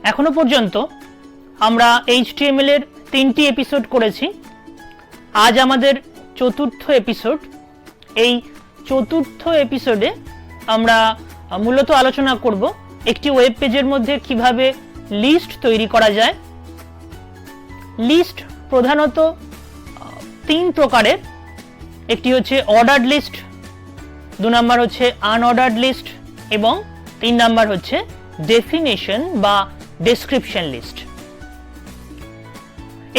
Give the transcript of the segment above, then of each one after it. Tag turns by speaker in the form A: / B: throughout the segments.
A: এখনো পর্যন্ত আমরা HTML এর 3টি এপিসোড করেছি। আজ আমাদের চতুর্থ এপিসোড। এই চতুর্থ এপিসোডে আমরা মূলত আলোচনা করব একটি ওয়েব পেজের মধ্যে কিভাবে লিস্ট তৈরি করা যায়। লিস্ট প্রধানত তিন প্রকারের। একটি হচ্ছে অর্ডার্ড লিস্ট, 2 নম্বর হচ্ছে আনঅর্ডার্ড লিস্ট এবং 3 নম্বর হচ্ছে ডেফিনেশন বা ডেসক্রিপশন লিস্ট।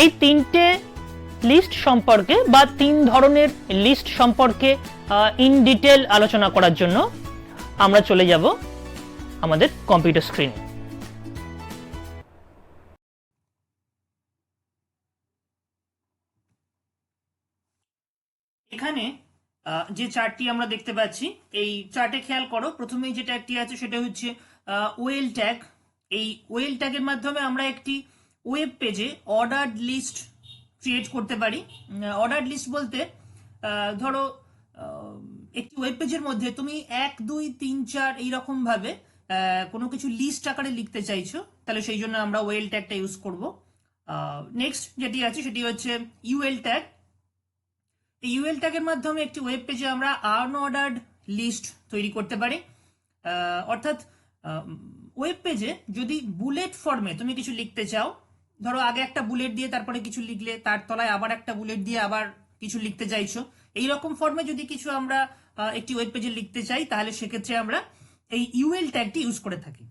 A: এই তিনটে লিস্ট সম্পর্কে বা তিন ধরনের লিস্ট সম্পর্কে ইন ডিটেল আলোচনা করার জন্য আমরা চলে যাব আমাদের কম্পিউটার স্ক্রিনে। এখানে যে চার্টটি আমরা দেখতে পাচ্ছি, এই চার্টে খেয়াল করো, প্রথমেই যে ট্যাগটি আছে সেটা হচ্ছে ওয়েল ট্যাগ। এই ওয়েল ট্যাগের মাধ্যমে আমরা একটি ওয়েব পেজে অর্ডার্ড লিস্ট ক্রিয়েট করতে পারি। অর্ডার্ড লিস্ট বলতে ধরো একটি ওয়েব পেজের মধ্যে তুমি 1 2 3 4 এইরকম ভাবে কোনো কিছু লিস্ট আকারে লিখতে চাইছো, তাহলে সেই জন্য আমরা ওয়েল ট্যাগটা ইউজ করব। নেক্সট যেটি আছে সেটি হচ্ছে ইউএল ট্যাগ। এই ইউএল ট্যাগের মাধ্যমে একটি ওয়েব পেজে আমরা আনঅর্ডার্ড লিস্ট তৈরি করতে পারি। অর্থাৎ ওয়েব পেজে যদি বুলেট ফর্মে তুমি কিছু লিখতে চাও, ধরো আগে একটা বুলেট দিয়ে তারপরে কিছু লিখলে, তার তলায় আবার একটা বুলেট দিয়ে আবার কিছু লিখতে চাইছো, এইরকম ফর্মে যদি কিছু আমরা একটি ওয়েব পেজে লিখতে চাই, তাহলে সেক্ষেত্রে আমরা এই ইউএল ট্যাগটি ইউজ করে থাকি।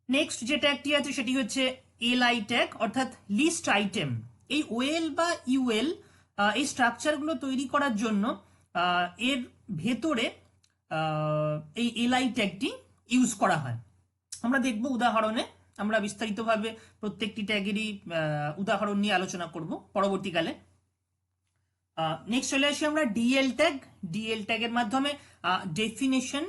A: নেক্সট যে ট্যাগটি আছে সেটি হচ্ছে এলআই ট্যাগ, অর্থাৎ লিস্ট আইটেম। এই ওয়েল বা ইউএল এই স্ট্রাকচারগুলো তৈরি করার জন্য এর ভেতরে এই এলআই ট্যাগটি ইউজ করা হয়। আমরা দেখব উদাহরণে, আমরা বিস্তারিতভাবে প্রত্যেকটি ট্যাগেরই উদাহরণ নিয়ে আলোচনা করব পরবর্তীকালে। নেক্সট চলে আসি আমরা ডিএল ট্যাগ। ডিএল ট্যাগের মাধ্যমে ডেফিনেশন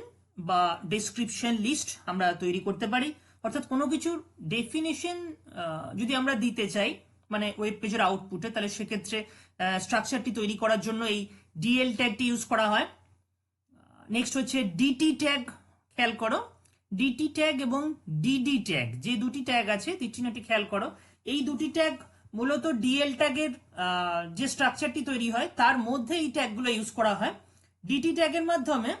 A: বা ডেসক্রিপশন লিস্ট আমরা তৈরি করতে পারি। অর্থাৎ কোনো কিছুর ডেফিনেশন যদি আমরা দিতে চাই, মানে ওয়েব পেজের আউটপুটে, তাহলে সেক্ষেত্রে স্ট্রাকচারটি তৈরি করার জন্য এই ডিএল ট্যাগটি ইউজ করা হয়। নেক্সট হচ্ছে ডিটি ট্যাগ। খেয়াল করো, ডিটি ট্যাগ এবং ডিডি ট্যাগ, যে দুটি ট্যাগ আছে চিহ্নটি খেয়াল করো, এই দুটি ট্যাগ মূলত ডিএল ট্যাগের যে স্ট্রাকচারটি তৈরি হয় তার মধ্যে এই ট্যাগগুলো ইউজ করা হয়। ডিটি ট্যাগের মাধ্যমে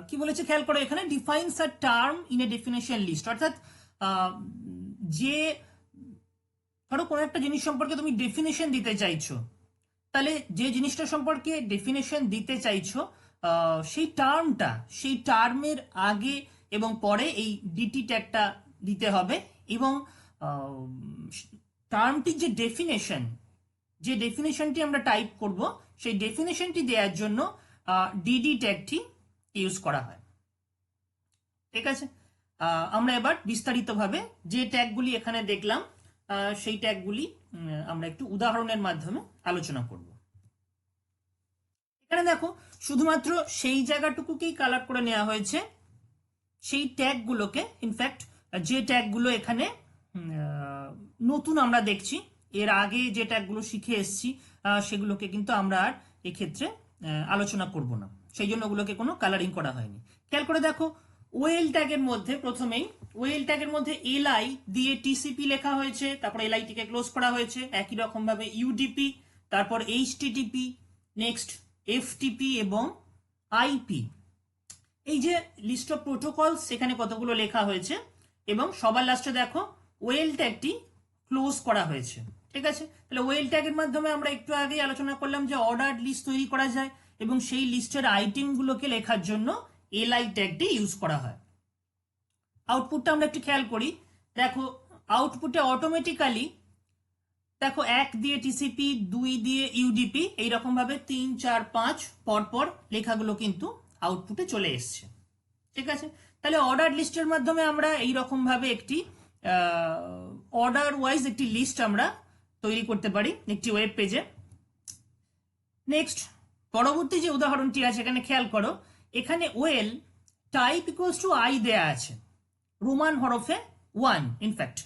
A: কি বলেছে খেয়াল করো, এখানে defines a term in a definition list. অর্থাৎ যে ধরো কোনো একটা জিনিস সম্পর্কে তুমি ডেফিনেশন দিতে চাইছো, তাহলে যে জিনিসটা সম্পর্কে ডেফিনেশন দিতে চাইছো সেই টার্মের আগে এবং পরে এই ডিটি ট্যাগটা দিতে হবে। এবং টার্মটির যে ডেফিনেশনটি আমরা টাইপ করব, সেই ডেফিনেশনটি দেওয়ার জন্য ডিডি ট্যাগটি ইউজ করা হয়। ঠিক আছে, আমরা এবার বিস্তারিতভাবে যে ট্যাগগুলি এখানে দেখলাম সেই ট্যাগগুলি আমরা একটু উদাহরণের মাধ্যমে আলোচনা করব। এখানে দেখো, শুধুমাত্র সেই জায়গাটুকুকেই কালার করে নেওয়া হয়েছে, সেই ট্যাগগুলোকে। ইনফ্যাক্ট যে ট্যাগগুলো এখানে নতুন আমরা দেখছি, এর আগে যে ট্যাগগুলো শিখে এসেছি সেগুলোকে কিন্তু আমরা আর এক্ষেত্রে আলোচনা করব না, সেই জন্য ওগুলোকে কোনো কালারিং করা হয়নি। খেয়াল করে দেখো, ওয়েল ট্যাগের মধ্যে প্রথমেই ওয়েল ট্যাগের মধ্যে এলআই দিয়ে টিসিপি লেখা হয়েছে, তারপর এলআইটিকে ক্লোজ করা হয়েছে। একই রকম ভাবে ইউডিপি, তারপর এইচটিটিপি, নেক্সট এফটিপি এবং আইপি, এই যে লিস্ট অফ প্রোটোকলস সেখানে কতগুলো লেখা হয়েছে। এবং সবার লাস্টে দেখো ওয়েল ট্যাগটি ক্লোজ করা হয়েছে। ঠিক আছে, তাহলে ওয়েল ট্যাগের মাধ্যমে আমরা একটু আগেই আলোচনা করলাম যে অর্ডার্ড লিস্ট তৈরি করা যায় এবং সেই লিস্টের আইটেমগুলোকে লেখার জন্য এলআই ট্যাগটি ইউজ করা হয়। আউটপুটটা আমরা একটু খেয়াল করি, দেখো আউটপুটে অটোমেটিক্যালি দেখো 1 দিয়ে টিসিপি, 2 দিয়ে ইউডিপি, এইরকম ভাবে 3 4 5 পরপর লেখাগুলো কিন্তু আউটপুটে চলে এসছে। ঠিক আছে, তাহলে অর্ডার লিস্টের মাধ্যমে আমরা এইরকম ভাবে একটি অর্ডার ওয়াইজ একটি লিস্ট আমরা তৈরি করতে পারি একটি ওয়েব পেজে। নেক্সট পরবর্তী যে উদাহরণটি আছে এখানে খেয়াল করো, এখানে well type equals two I দেয়া আছে, রোমান হরফে 1 ইনফ্যাক্ট।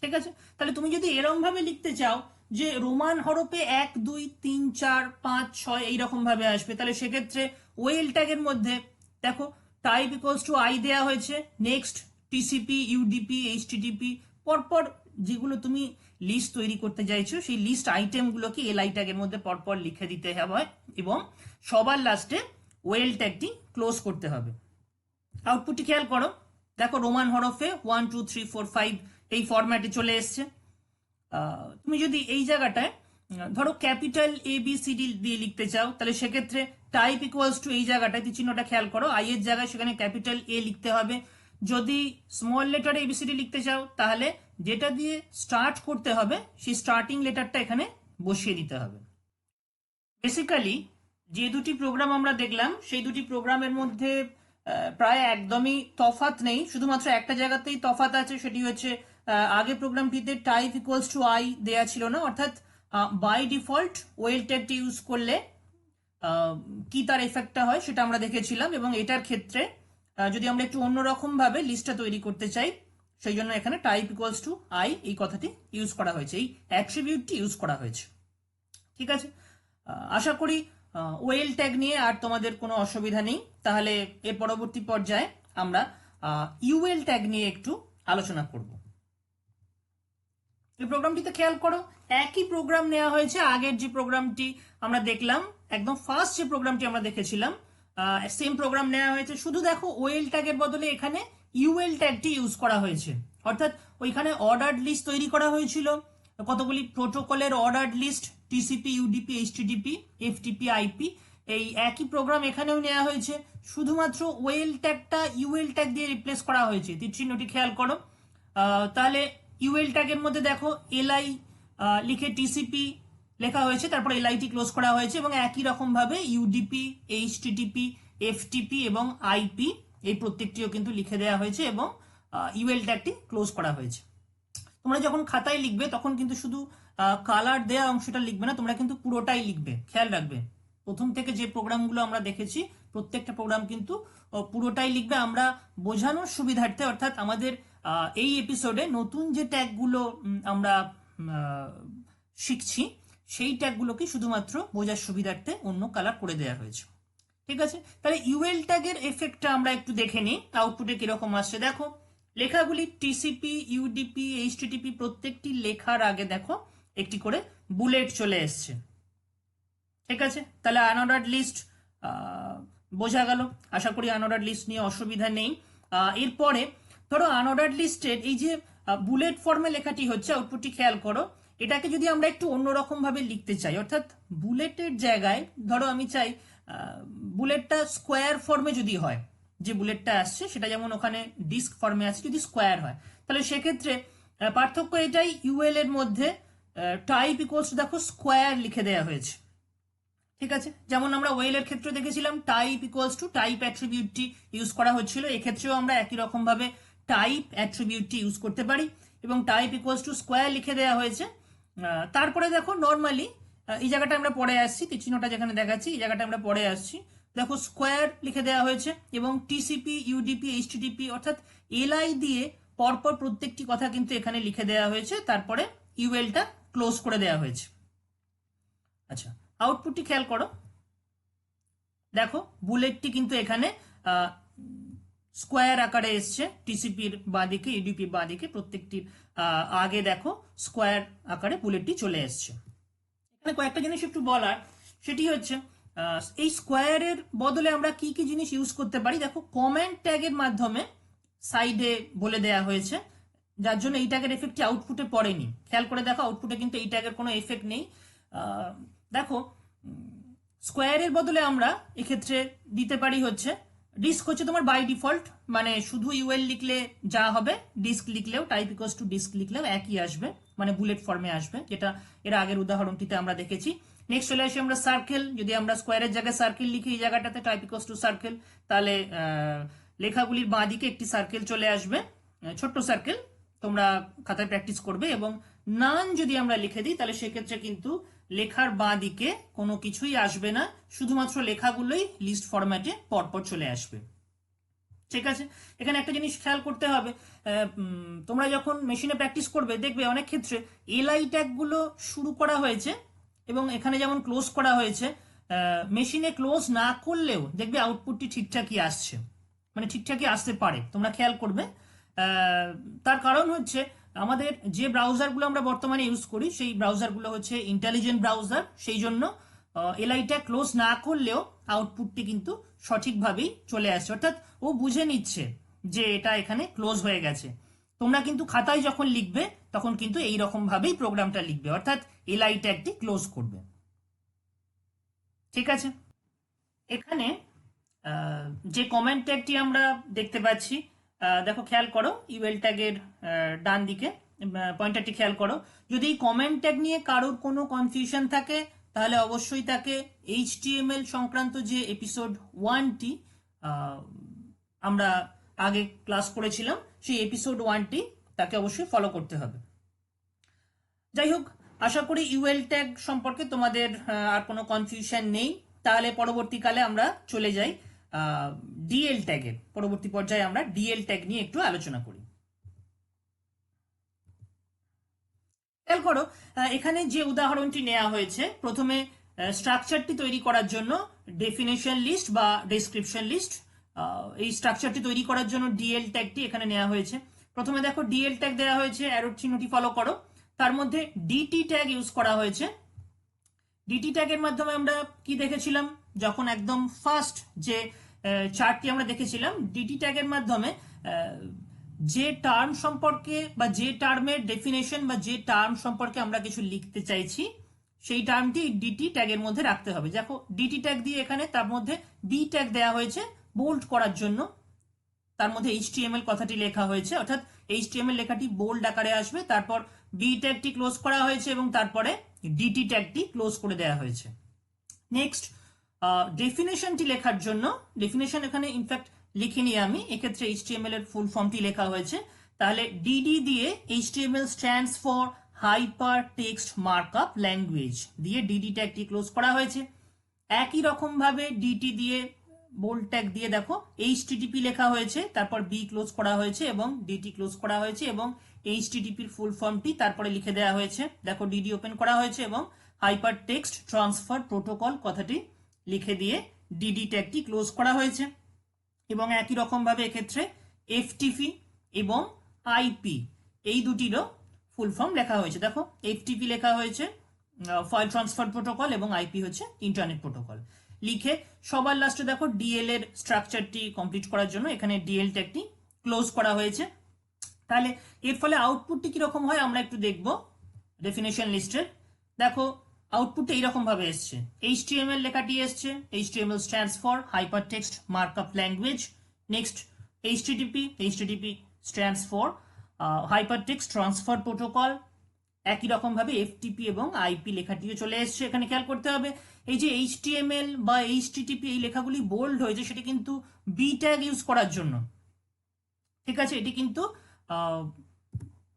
A: ঠিক আছে, তাহলে তুমি যদি এরকম ভাবে লিখতে চাও যে রোমান হরফে 1 2 3 4 5 6 এইরকম ভাবে আসবে, তাহলে সেক্ষেত্রে ওয়েল ট্যাগের মধ্যে দেখো টাইপ ইকুয়ালস টু আই দেয়া হয়েছে, নেক্সট টিসিপি, ইউডিপি, এইচটিটিপি, পরপর যেগুলো তুমি লিস্ট তৈরি করতে চাইছো সেই লিস্ট আইটেমগুলোকে এলআই ট্যাগের মধ্যে পরপর লিখে দিতে হবে এবং সবার লাস্টে ওয়েল ট্যাগটি ক্লোজ করতে হবে। আউটপুটটি খেয়াল করো, দেখো রোমান হরফে 1 2 3 4 5 এই ফরম্যাটে চলে এসছে। তুমি যদি এই জায়গাটায় ধরো capital A B C D দিয়ে লিখতে চাও তাহলে সেক্ষেত্রে টাইপ ইকুয়ালস টু এই জায়গাটায় চিহ্নটা খেয়াল করো, আই এর জায়গায় সেখানে ক্যাপিটাল এ লিখতে হবে। যদি স্মল লেটারে এবিসিডি লিখতে চাও তাহলে যেটা দিয়ে স্টার্ট করতে হবে সেই স্টার্টিং লেটারটা এখানে বসিয়ে দিতে হবে। বেসিক্যালি যে দুটি প্রোগ্রাম আমরা দেখলাম সেই দুটি প্রোগ্রামের মধ্যে প্রায় একদমই তফাৎ নেই, শুধুমাত্র একটা জায়গাতেই তফাৎ আছে, সেটি হচ্ছে আগে প্রোগ্রামটিতে টাইপ ইকুয়ালস টু আই দেয়া ছিল না, অর্থাৎ বাই ডিফল্ট ওয়েল ট্যাগটি ইউজ করলে কি তার এফেক্টটা হয় সেটা আমরা দেখেছিলাম, এবং এটার ক্ষেত্রে যদি আমরা একটু অন্যরকম ভাবে লিস্টটা তৈরি করতে চাই সেই জন্য এখানে টাইপ ইকুয়ালস টু আই এই কথাটি ইউজ করা হয়েছে, এই অ্যাট্রিবিউটটি ইউজ করা হয়েছে। ঠিক আছে, আশা করি ওয়েল ট্যাগ নিয়ে আর তোমাদের কোনো অসুবিধা নেই। তাহলে এর পরবর্তী পর্যায়ে আমরা ইউএল ট্যাগ নিয়ে একটু আলোচনা করব। এই প্রোগ্রামটিতে খেয়াল করো, একই প্রোগ্রাম নেওয়া হয়েছে, আগের যে প্রোগ্রামটি আমরা দেখলাম, একদম ফার্স্ট যে প্রোগ্রামটি আমরা দেখেছিলাম সেম প্রোগ্রাম নেওয়া হয়েছে, শুধু দেখো ওয়েল ট্যাগের বদলে এখানে ইউএল ট্যাগটি ইউজ করা হয়েছে। অর্থাৎ ওইখানে অর্ডার্ড লিস্ট তৈরি করা হয়েছিল, কতগুলি প্রোটোকলের ordered list, TCP, UDP, HTTP, FTP, IP, এই একই প্রোগ্রাম এখানেও নেওয়া হয়েছে, শুধুমাত্র ওয়েল ট্যাগটা ইউএল ট্যাগ দিয়ে রিপ্লেস করা হয়েছে। তীর চিহ্নটি খেয়াল করো, তাহলে ইউএল ট্যাগের মধ্যে দেখো এলআই লিখে টিসিপি লেখা হয়েছে, তারপর এলআইটি ক্লোজ করা হয়েছে, এবং একই রকম ভাবে ইউডিপি, এইচটিটিপি, এফটিপি এবং আইপি এই প্রত্যেকটিও কিন্তু লিখে দেওয়া হয়েছে এবং ইউএল ট্যাগটি ক্লোজ করা হয়েছে। তোমরা যখন খাতায় লিখবে তখন কিন্তু শুধু কালার দেওয়া অংশটা লিখবে না, তোমরা কিন্তু পুরোটাই লিখবে, খেয়াল রাখবে। প্রথম থেকে যে প্রোগ্রামগুলো আমরা দেখেছি প্রত্যেকটা প্রোগ্রাম কিন্তু পুরোটাই লিখবে। আমরা বোঝানোর সুবিধার্থে, অর্থাৎ আমাদের এই এপিসোডে নতুন যে ট্যাগগুলো আমরা শিখছি সেই ট্যাগগুলোকে শুধুমাত্র বোঝার সুবিধার্থে অন্য কালার করে দেওয়া হয়েছে। ঠিক আছে, তাহলে ইউএল ট্যাগের এফেক্টটা আমরা একটু দেখে নিই, আউটপুটে কিরকম আসছে। দেখো লেখাগুলি টিসিপি, ইউডিপি, এইচটিটিপি প্রত্যেকটি লেখার আগে দেখো একটি করে বুলেট চলে এসছে। ঠিক আছে, তাহলে আনঅর্ডার্ড লিস্ট বোঝা গেল। আশা করি আনঅর্ডার্ড লিস্ট নিয়ে অসুবিধা নেই। এরপরে ধরো আনঅর্ডার্ড লিস্টের এই যে বুলেট ফর্মে লেখাটি হচ্ছে, আউটপুটটি খেয়াল করো, এটাকে যদি আমরা একটু অন্যরকম ভাবে লিখতে চাই, অর্থাৎ বুলেটের জায়গায় ধরো আমি চাই বুলেটটা স্কোয়ার ফর্মে যদি হয়, যে বুলেটটা আসছে সেটা যেমন ওখানে ডিস্ক ফর্মে আছে, যদি স্কোয়ার হয় তাহলে সেক্ষেত্রে পার্থক্য এটাই, ইউএল এর মধ্যে টাইপ ইকুয়ালস দেখো স্কোয়ার লিখে দেওয়া হয়েছে। ঠিক আছে, যেমন আমরা ওয়েল এর ক্ষেত্রে দেখেছিলাম টাইপ ইকুয়ালস টু টাইপ অ্যাট্রিবিউটটি ইউজ করা হচ্ছিল, এক্ষেত্রেও আমরা একই রকম ভাবে টাইপ অ্যাট্রিবিউটটি ইউজ করতে পারি এবং টাইপ ইকুয়ালস টু স্কোয়ার লিখে দেওয়া হয়েছে। তারপরে দেখো নর্মালি এই জায়গাটা আমরা পরে আসছি, চিহ্নটা যেখানে দেখাচ্ছি এই জায়গাটা আমরা পরে আসছি, দেখো স্কোয়ার লিখে দেওয়া হয়েছে এবং টিসিপি, ইউডিপি, এইচটিটিপি অর্থাৎ এলআই দিয়ে পরপর প্রত্যেকটি কথা কিন্তু এখানে লিখে দেওয়া হয়েছে, তারপরে ইউএলটা ক্লোজ করে দেওয়া হয়েছে। আচ্ছা, আউটপুটটি খেয়াল করো, দেখো বুলেটটি কিন্তু এখানে স্কোয়ার আকারে এসছে, টিসিপির বাঁদিকে, ইউডিপির বাঁদিকে প্রত্যেকটির আগে দেখো স্কোয়ার আকারে বুলেটটি চলে এসছে। এখানে কয়েকটা জিনিস একটু বলার, সেটি হচ্ছে এই স্কোয়ারের বদলে আমরা কি কি জিনিস ইউজ করতে পারি। দেখো কমেন্ট ট্যাগের মাধ্যমে সাইডে বলে দেয়া হয়েছে, যার জন্য এই ট্যাগের এফেক্টটি আউটপুটে পড়েনি। খেয়াল করে দেখো আউটপুটে কিন্তু এই ট্যাগের কোনো এফেক্ট নেই। দেখো স্কোয়ারের বদলে আমরা এক্ষেত্রে দিতে পারি হচ্ছে ডিস্ক, হচ্ছে তোমার বাই ডিফল্ট, মানে শুধু ইউএল লিখলে যা হবে, ডিস্ক লিখলেও টাইপ ইকুয়ালস টু ডিস্ক লিখলেও একই আসবে, মানে বুলেট ফর্মে আসবে, যেটা এর আগের উদাহরণটিতে আমরা দেখেছি। নেক্সট চলে আসি আমরা সার্কেল, যদি আমরা স্কোয়ারের জায়গায় সার্কেল লিখি এই জায়গাটাতে টাইপ ইকুয়ালস টু সার্কেল, তাহলে লেখাগুলির বাঁ দিকে একটি সার্কেল চলে আসবে, ছোট্ট সার্কেল, তোমরা খাতায় প্র্যাকটিস করবে। এবং নান যদি আমরা লিখে দিই তাহলে সেক্ষেত্রে কিন্তু লেখার বাঁ দিকে কোনো কিছুই আসবে না, শুধুমাত্র লেখাগুলোই লিস্ট ফরম্যাটে পরপর চলে আসবে। ঠিক আছে, এখানে একটা জিনিস খেয়াল করতে হবে, তোমরা যখন মেশিনে প্র্যাকটিস করবে দেখবে অনেক ক্ষেত্রে এলআই ট্যাগগুলো শুরু করা হয়েছে এবং এখানে যেমন ক্লোজ করা হয়েছে, মেশিনে ক্লোজ না করলেও দেখবে আউটপুটটি ঠিকঠাকই আসছে, মানে ঠিকঠাকই আসতে পারে, তোমরা খেয়াল করবে। তার কারণ হচ্ছে আমাদের যে ব্রাউজারগুলো আমরা বর্তমানে ইউজ করি সেই ব্রাউজারগুলো হচ্ছে ইন্টেলিজেন্ট ব্রাউজার, সেই জন্য এলআইটা ক্লোজ না করলেও আউটপুটটি কিন্তু সঠিকভাবেই চলে আসছে, অর্থাৎ ও বুঝে নিচ্ছে যে এটা এখানে ক্লোজ হয়ে গেছে। তোমরা কিন্তু খাতায় যখন লিখবে তখন কিন্তু এই রকম ভাবেই প্রোগ্রামটা লিখবে, অর্থাৎ এলআই ট্যাগটি ক্লোজ করবে। ঠিক আছে, এখানে যে কমেন্ট ট্যাগটি আমরা দেখতে পাচ্ছি, দেখো খেয়াল করো ইউএল ট্যাগের ডান দিকে পয়েন্টারটি খেয়াল করো। যদি এই কমেন্ট ট্যাগ নিয়ে কারোর কোনো কনফিউশন থাকে তাহলে অবশ্যই তাকে এইচটিএমএল সংক্রান্ত যে এপিসোড 1টি আমরা আগে ক্লাস করেছিলাম সেই এপিসোড 1টি তাকে অবশ্যই ফলো করতে হবে। যাই হোক, আশা করি ইউএল ট্যাগ সম্পর্কে তোমাদের আর কোনো কনফিউশন নেই। তাহলে পরবর্তীকালে আমরা চলে যাই ডিএল ট্যাগের পরবর্তী পর্যায়ে আমরা ডিএল ট্যাগ নিয়ে একটু আলোচনা করি। খেয়াল করো এখানে যে উদাহরণটি নেওয়া হয়েছে, প্রথমে স্ট্রাকচারটি তৈরি করার জন্য ডেফিনেশন লিস্ট বা ডেসক্রিপশন লিস্ট, এই স্ট্রাকচারটি তৈরি করার জন্য ডিএল ট্যাগটি এখানে নেওয়া হয়েছে। প্রথমে দেখো ডিএল ট্যাগ দেওয়া হয়েছে, অ্যারো চিহ্নটি ফলো করো, তার মধ্যে ডিটি ট্যাগ ইউজ করা হয়েছে। ডিটি ট্যাগের মাধ্যমে আমরা কি দেখেছিলাম, যখন একদম ফার্স্ট যে চার্টটি আমরা দেখেছিলাম, ডিটি ট্যাগের মাধ্যমে যে টার্ম সম্পর্কে বা যে টার্মের ডেফিনেশন বা যে টার্ম সম্পর্কে আমরা কিছু লিখতে চাইছি সেই টার্মটি ডিটি ট্যাগের মধ্যে রাখতে হবে। দেখো ডিটি ট্যাগ দিয়ে এখানে তার মধ্যে বি ট্যাগ দেওয়া হয়েছে বোল্ড করার জন্য, তার মধ্যে এইচটিএমএল কথাটি লেখা হয়েছে, অর্থাৎ এইচটিএমএল লেখাটি বোল্ড আকারে আসবে, তারপর বি ট্যাগটি ক্লোজ করা হয়েছে এবং তারপরে ডিটি ট্যাগটি ক্লোজ করে দেওয়া হয়েছে। নেক্সট ডেফিনেশনটি লেখার জন্য, ডেফিনেশন এখানে ইনফ্যাক্ট লিখিনি আমি, এক্ষেত্রে এইচটিএমএল এর ফুল ফর্মটি লেখা হয়েছে, তাহলে ডিডি দিয়ে HTML stands for hyper text markup language দিয়ে ডিডি ট্যাগটি ক্লোজ করা হয়েছে। একই রকম ভাবে ডিটি দিয়ে বোল্ড ট্যাগ দিয়ে দেখো এইচটিটিপি লেখা হয়েছে, তারপর বি ক্লোজ করা হয়েছে এবং ডিটি ক্লোজ করা হয়েছে এবং এইচটিটিপির ফুল ফর্মটি তারপরে লিখে দেওয়া হয়েছে। দেখো ডিডি ওপেন করা হয়েছে এবং হাইপার টেক্সট ট্রান্সফার প্রোটোকল কথাটি লিখে দিয়ে ডিডি ট্যাগটি ক্লোজ করা হয়েছে। এবং একই রকম ভাবে এক্ষেত্রে এফটিপি এবং আইপি এই দুটিরও ফুল ফর্ম লেখা হয়েছে। দেখো এফটিপি লেখা হয়েছে ফাইল ট্রান্সফার প্রোটোকল এবং আইপি হচ্ছে ইন্টারনেট প্রোটোকল। লিখে সবার লাস্টে দেখো ডিএল এর স্ট্রাকচারটি কমপ্লিট করার জন্য এখানে ডিএল ট্যাগটি ক্লোজ করা হয়েছে। তাহলে এর ফলে আউটপুটটি কিরকম হয় আমরা একটু দেখব ডেফিনেশন লিস্টের। দেখো আউটপুটটা এইরকম ভাবে এসছে, এইচটিএমএল লেখাটি এসছে, HTML stands for hyper text markup language. Next HTTP, HTTP stands for hyper text transfer protocol. একই রকম ভাবে এফটিপি এবং আইপি লেখাটিও চলে এসছে। এখানে খেয়াল করতে হবে এই যে এইচটিএমএল বা এইচটিটিপি এই লেখাগুলি বোল্ড হয়েছে সেটা কিন্তু বি ট্যাগ ইউজ করার জন্য। ঠিক আছে, এটি কিন্তু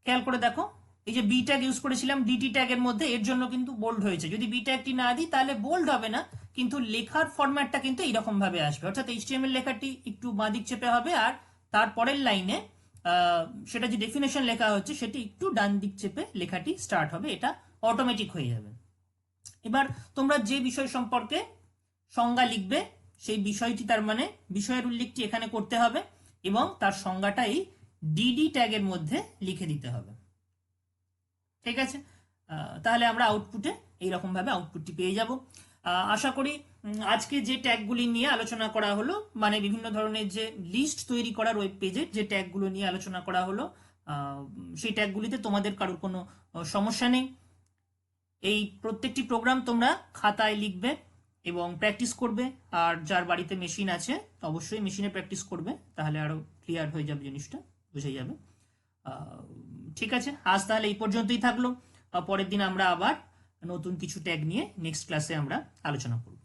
A: খেয়াল করে দেখো এই যে বি ট্যাগ ইউজ করেছিলাম ডিটি ট্যাগের মধ্যে, এর জন্য কিন্তু বোল্ড হয়েছে। যদি বি ট্যাগটি না দিই তাহলে বোল্ড হবে না, কিন্তু লেখার ফরম্যাটটা কিন্তু এইরকম ভাবে আসবে, অর্থাৎ এইচটিএমএল লেখাটি একটু বাঁদিক চেপে হবে আর তারপরের লাইনে সেটা যে ডেফিনেশন লেখা হচ্ছে সেটি একটু ডান দিক চেপে লেখাটি স্টার্ট হবে, এটা অটোমেটিক হয়ে যাবে। এবার তোমরা যে বিষয় সম্পর্কে সংজ্ঞা লিখবে সেই বিষয়টি, তার মানে বিষয়ের উল্লেখটি এখানে করতে হবে এবং তার সংজ্ঞাটা এই ডিডি ট্যাগের মধ্যে লিখে দিতে হবে। ঠিক আছে, তাহলে আমরা আউটপুটে এইরকম ভাবে আউটপুটটি পেয়ে যাব। আশা করি আজকে যে ট্যাগগুলি নিয়ে আলোচনা করা হলো, মানে বিভিন্ন ধরনের যে লিস্ট তৈরি করার ওয়েব পেজের যে ট্যাগগুলো নিয়ে আলোচনা করা হলো, সেই ট্যাগগুলিতে তোমাদের কারোর কোনো সমস্যা নেই। এই প্রত্যেকটি প্রোগ্রাম তোমরা খাতায় লিখবে এবং প্র্যাকটিস করবে, আর যার বাড়িতে মেশিন আছে অবশ্যই মেশিনে প্র্যাকটিস করবে, তাহলে আরো ক্লিয়ার হয়ে যাবে জিনিসটা, বুঝে যাবে। ঠিক আছে, আজ তাহলে এই পর্যন্তই থাকলো। পরের দিন আমরা আবার নতুন কিছু ট্যাগ নিয়ে নেক্সট ক্লাসে আমরা আলোচনা করব।